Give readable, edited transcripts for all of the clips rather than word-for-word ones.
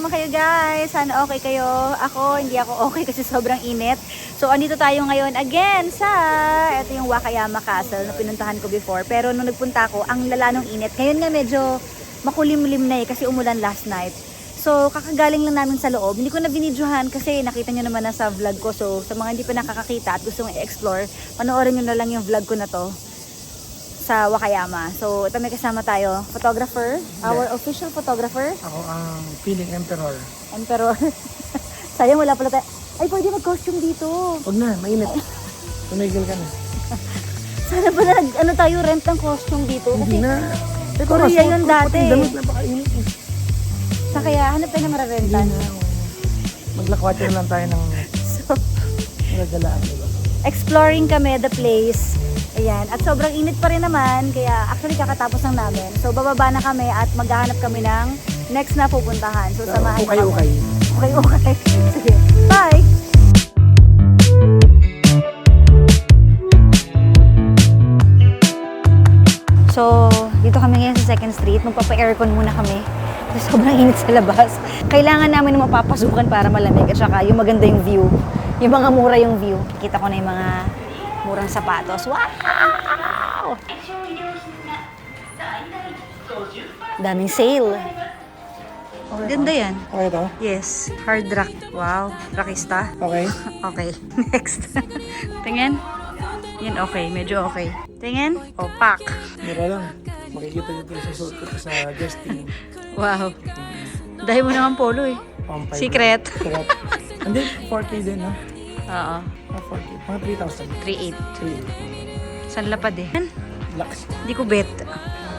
naman kayo guys? Sana okay kayo. Ako, hindi ako okay kasi sobrang init. So, andito tayo ngayon again sa, ito yung Wakayama Castle na pinuntahan ko before. Pero nung nagpunta ako, ang lala ng init. Ngayon nga medyo makulimlim na kasi umulan last night. So, kakagaling lang namin sa loob. Hindi ko na binidyohan kasi nakita nyo naman na sa vlog ko. So, sa mga hindi pa nakakakita at gusto mong i-explore, panoorin nyo na lang yung vlog ko na to sa Wakayama. So, ito may kasama tayo. Photographer. Our official photographer. Ako ang feeling emperor. Emperor. Sayang wala pala tayo. Ay, pwede mag-costume dito. Huwag na, mainit. Tumigil ka na. Sana ba na, tayo, rent ng costume dito? Hindi na. Sa Korea yun dati. Pati damit napakainit eh. Sa kaya, hanap tayo na mararentan. Maglakwatsa na lang tayo ng So, nagagalaan. exploring kami the place. Ayan. At sobrang init pa rin naman. Kaya actually kakatapos lang namin. So bababa na kami at maghahanap kami ng next na pupuntahan. So samahan Okay. Okay. Sige. Bye! So, dito kami ngayon sa 2nd Street. Magpapa-aircon muna kami. Kasi sobrang init sa labas. Kailangan namin na mapapasukan para malamig. At saka yung maganda yung view. Yung mga mura yung view. Kita ko na yung mga murang sapatos. Wow! Daming sale. Ganda yan. Okay to? Yes. Hard rock. Wow. Rockista. Okay. Okay. Next. Tingin. Yan okay. Medyo okay. Tingin. O, pack. Mura lang. Makikita dito sa suot ko sa guesting. Wow. Dahil mo naman polo eh. Secret. Secret. Hindi, 4K din ha? Oo. 4K. Mga 3,000. 3.8. 3. San lapad eh. Black. Hindi ko bet.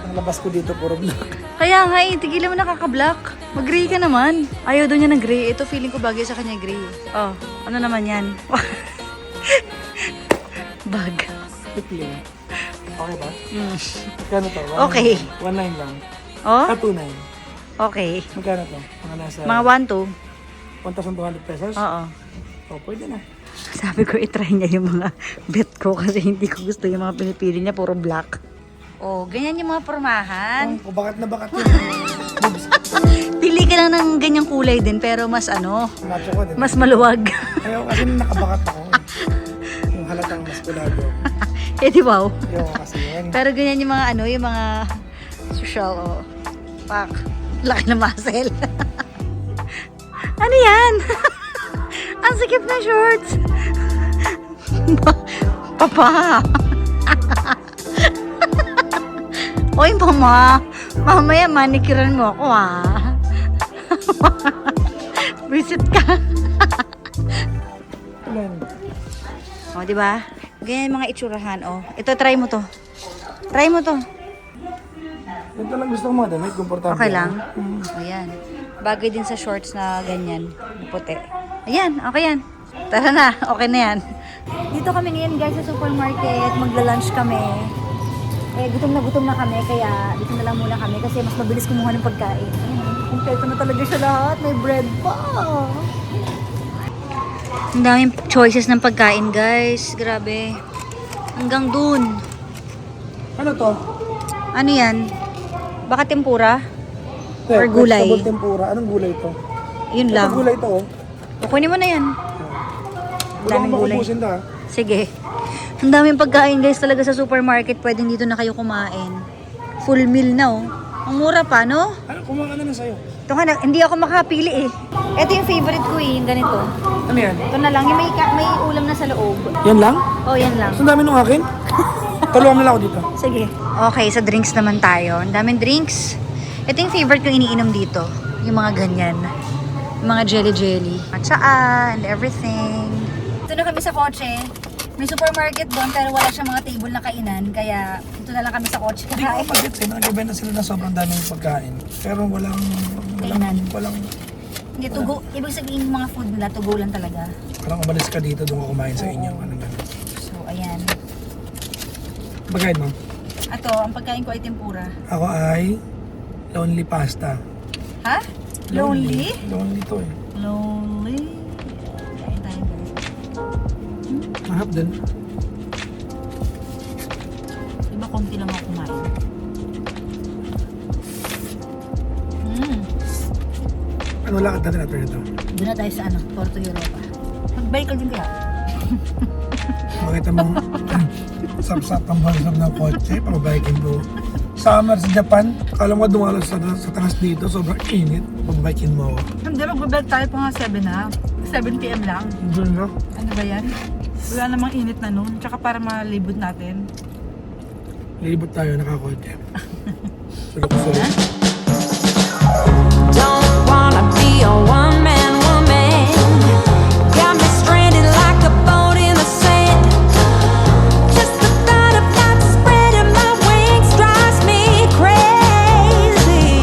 Ang labas ko dito, puro black. Kaya nga eh, tigilan mo nakaka-black. Mag-gray ka naman. Ayaw doon niya ng gray. Ito feeling ko bagay sa kanya gray. Oh, ano naman yan? Bag. Tikling. Okay ba? Mm. Magkano to? Okay. 1.9 lang. Oh, 2.9. okay. Magkano to? Mga nasa Mga 1, 2. 1,200 pesos? Oo. Oh, pwede na. Sabi ko, itry niya yung mga bet ko kasi hindi ko gusto yung mga pinipili niya, puro black. Oh, ganyan yung mga pormahan. Kung bakat na bakat yun. Pili ka lang ng ganyang kulay din, pero mas Macho ko din. mas maluwag. Ayaw kasi nung nakabakat ako. Yung halatang maskulado. Eh, di ba? Ayaw ko kasi yun. Pero ganyan yung mga yung mga social, pak, laki na muscle. Ano yan? Ang sikip na shorts. Papa. Oy, mama. Mamaya manikiran mo ako, Visit ka. Ilan? O, di ba? Ganyan yung mga itsurahan, Ito, try mo to. Try mo to. Ito lang gusto ko mga damit. Komportable. Okay lang? Ayan. Bagay din sa shorts na ganyan. Na puti. Ayan, okay yan. Tara na, okay na yan. Dito kami ngayon guys sa supermarket. Magla-lunch kami. Gutom na kami. Kaya dito na lang muna kami kasi mas mabilis kumuha ng pagkain. Kompleto na talaga siya lahat. May bread pa. Ang daming choices ng pagkain guys. Grabe. Hanggang dun. Ano to? Ano yan? Baka tempura? Te, Or gulay? vegetable tempura. Anong gulay to? Yun Ito lang. gulay to, oh. Kunin mo na yan. Wala Daming akong gulay. makubusin to, ha? Sige. Ang daming pagkain guys talaga sa supermarket. Pwedeng dito na kayo kumain. Full meal na Ang mura pa, no? Ano, kumuha ka na sa'yo. Ito nga, hindi ako makapili eh. Ito yung favorite ko yung ganito. Ano yan? Ito na lang, yung may ulam na sa loob. Yan lang? Oh, yan lang. Ang dami nung akin. Tulungan mo lang ako dito. Sige. Okay, sa drinks naman tayo. Ang daming drinks. Ito yung favorite ko iniinom dito. Yung mga ganyan. Yung mga jelly-jelly. Matsaa and everything. Ito na kami sa kotse. May supermarket doon pero wala siyang mga table na kainan. Kaya ito na lang kami sa kotse. Hindi ko kapagit eh. Nagbibenta sila ng sobrang daming pagkain. Pero walang Kainan. Walang Hindi, to go. Ibig sabihin yung mga food nila, to go lang talaga. parang umalis ka dito, doon ka kumain sa inyo. Ano ba? So, ayan. Pagkain mo? Ito, ang pagkain ko ay tempura. Ako ay lonely pasta. Ha? Lonely? Lonely to eh. Lonely? Kain tayo guys. Mahap din. Diba konti lang ako kumain? wala ka natin ito. Doon na tayo sa Porto Europa. Mag-bike ka din kaya? Makita mong sapsap ang balsam ng kotse, pababiking mo. Summer sa Japan, akala mo dumalo sa taas dito, sobrang init, pababikin mo ako. Hindi, magbabalik tayo pa nga 7 na. 7 p.m. lang. Doon no? Ano ba yan? Wala namang init na noon. Tsaka para malibot natin. Lilibot tayo, nakakotse. Sulok-sulok. Don't wanna be a one-man woman. Got me stranded like a boat in the sand. Just the thought of not spreading my wings drives me crazy.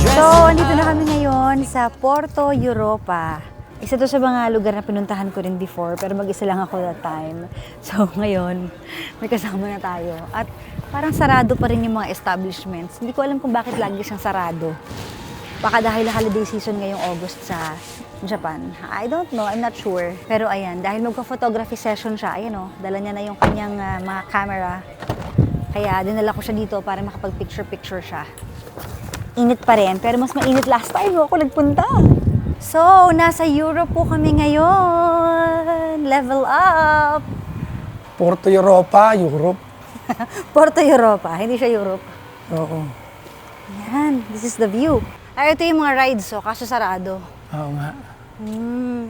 So, andito na kami ngayon sa Porto Europa. Isa to sa mga lugar na pinuntahan ko rin before, pero mag-isa lang ako that time. So, ngayon, may kasama na tayo. At parang sarado pa rin yung mga establishments. Hindi ko alam kung bakit lagi siyang sarado. Baka dahil holiday season ngayong August sa Japan. I don't know, I'm not sure. Pero ayan, dahil magka-photography session siya, ayan o, dala niya na yung kanyang mga camera. Kaya dinala ko siya dito para makapag-picture-picture siya. Init pa rin, pero mas mainit last time ako nagpunta. So, nasa Europe po kami ngayon. Level up! Porto Europa, Europe. Porto Europa, hindi siya Europe. Oo. Yan, this is the view. Ay, ito yung mga rides, so, kaso sarado. Oo nga.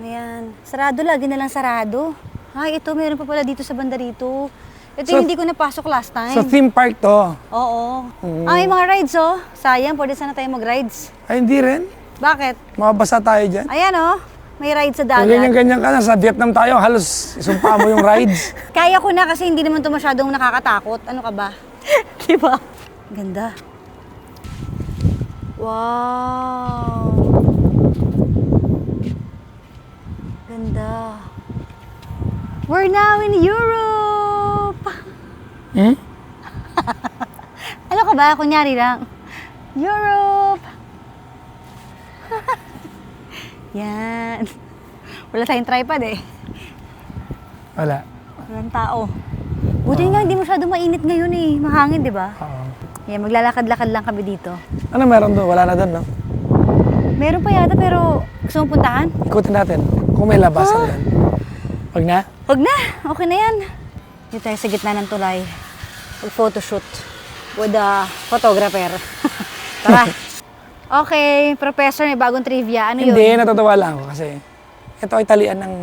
Yan. Sarado, lagi na lang sarado. Ay, ito, meron pa pala dito sa banda rito. Ito So, yung hindi ko napasok last time. Sa theme park to. Oo. Ay, mga rides, oh. Sayang, pwede sana tayo mag-rides. Ay, hindi rin. Bakit? Mababasa tayo dyan. Ayan, oh. May ride sa Kung dagat. ganyan-ganyan ka na, sa Vietnam tayo, halos isumpa mo yung rides. Kaya ko na kasi hindi naman ito masyadong nakakatakot. Ano ka ba? Diba? Ganda. Wow! Ganda. We're now in Europe! Hmm? Ano ka ba? Kunyari lang. Europe! Yan. Wala tayong tripod eh. Wala. Walang tao. Buti nga, hindi masyado mainit ngayon eh. Mahangin, di ba? Oo. Yan, maglalakad-lakad lang kami dito. Ano meron doon? Wala na doon, no? Meron pa yata pero gusto mong puntahan? Ikutin natin. Kung may labasan doon. Wag na? Huwag na, okay na yan. Dito tayo sa gitna ng tulay. Mag-photoshoot with a photographer. Tara. Okay, professor, may bagong trivia. Ano yun? Hindi, natatawa lang ako kasi ito ay talian ng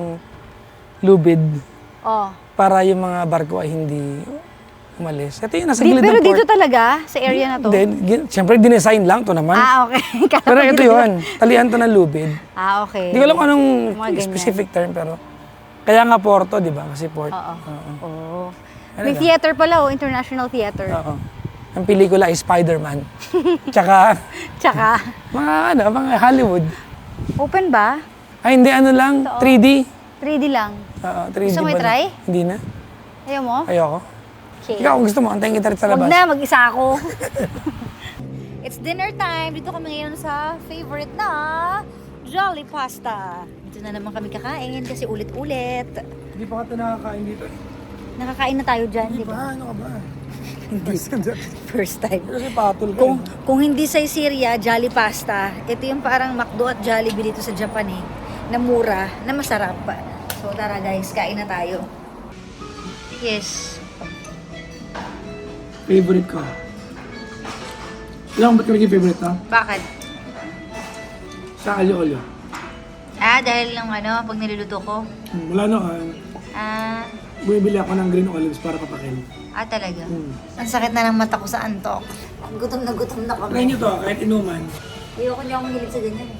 lubid Oh. para yung mga barko ay hindi umalis. Ito yung nasa gilid Pero ng port. dito talaga, sa area na to? Siyempre, dinesign lang to naman. Ah, okay. Kala Pero ko ito dito- yun, talian to ng lubid. Ah, okay. Hindi ko alam kung anong Mga ganyan. specific term, pero kaya nga Porto, di ba? Kasi port. Oo. Oo. Oh. Ano May lang? theater pala, oh, international theater. Oo. Ang pelikula ay Spider-Man. Tsaka, Tsaka, mga Hollywood. open ba? Ay, hindi, ano lang, Ito, oh. 3D. 3D lang. Oo, 3D Gusto mo pala. i-try? Hindi na. Ayaw mo? Ayoko. Okay. Ikaw, kung gusto mo, antayin kita rin sa Huwag labas. na, mag-isa ako. It's dinner time. Dito kami ngayon sa favorite na Jolly Pasta. Dito na naman kami kakain kasi ulit-ulit. Hindi pa ka nakakain dito. Nakakain na tayo dyan, di ba? Ano ka ba? First time. Kasi patol ka. Kung hindi sa Syria, Jolly Pasta, ito yung parang McDo at Jollibee dito sa Japan eh, na mura, na masarap. So tara guys, kain na tayo. Yes. Favorite ko. Alam mo ba't ka naging favorite ha? Bakit? Sa alyo-alyo. Ah, dahil lang ano, pag niluluto ko. Wala na Ah, bumibili ako ng green olives para papakin. talaga. Ang sakit na ng mata ko sa antok. Gutom na Try kami. nyo to, kahit inuman. Ayoko niya akong hilig sa ganyan.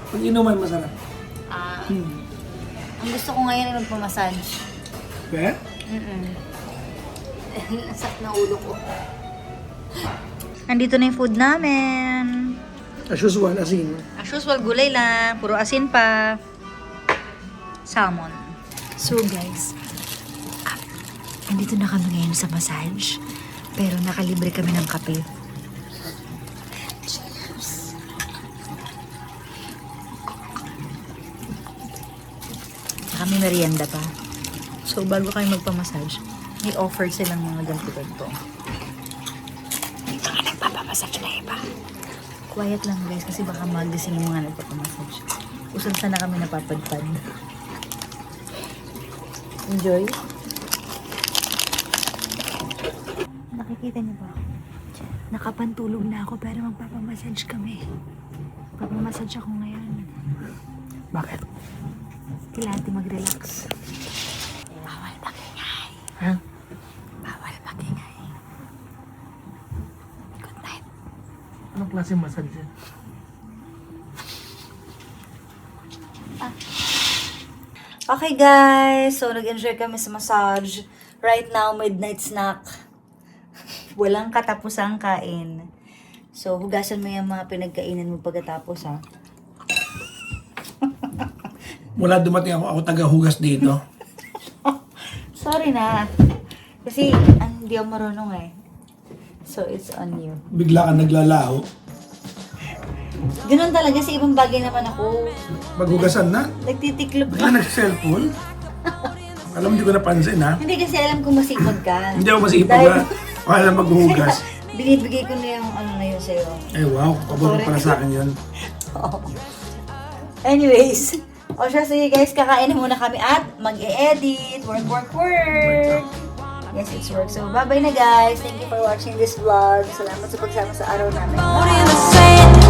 Pag inuman, masarap. Ah, ang gusto ko ngayon ay magpamassage. Okay? Ang sakit na ulo ko. Andito na yung food namin. As usual, asin. As usual, gulay lang. Puro asin pa. Salmon. So guys, andito na kami ngayon sa massage. Pero nakalibre kami ng kape. Cheers! Saka may merienda pa. So bago kayo magpamassage, may offer silang mga ganito-ganito. Dito nga nagpapamassage na iba. Quiet lang guys kasi baka magising yung mga nagpapamassage. Kung saan na kami napapadpad. Enjoy. Nakikita niyo ba? Nakapantulog na ako pero magpapamassage kami. Magpapamassage ako ngayon. Bakit? Kailangan mag-relax. Bawal magingay. Ha? Bawal magingay. Good night. Anong klaseng massage yan? Okay guys, so nag-enjoy kami sa massage. Right now, midnight snack. Walang katapusang kain. So, hugasan mo yung mga pinagkainan mo pagkatapos ha. Mula dumating ako taga-hugas dito. Sorry na. Kasi, hindi ako marunong eh. So, it's on you. Bigla ka naglalaho. Ganun talaga, sa ibang bagay naman ako. Maghugasan na. Nagtitiklop Bigla ka. nag-cellphone. Alam mo, hindi ko napansin ha. Hindi kasi alam ko masipag ka. Hindi ako masipag Dahil- ha. Wala maghuhugas. Binibigay ko na yung ano na yun sa'yo. Eh wow, pabor pala sa akin yun. Anyways, o siya, sige guys, kakain na muna kami at mag-e-edit. Work. Yes, it's work. So, bye-bye na guys. Thank you for watching this vlog. Salamat sa pagsama sa araw namin. Boat in the sand.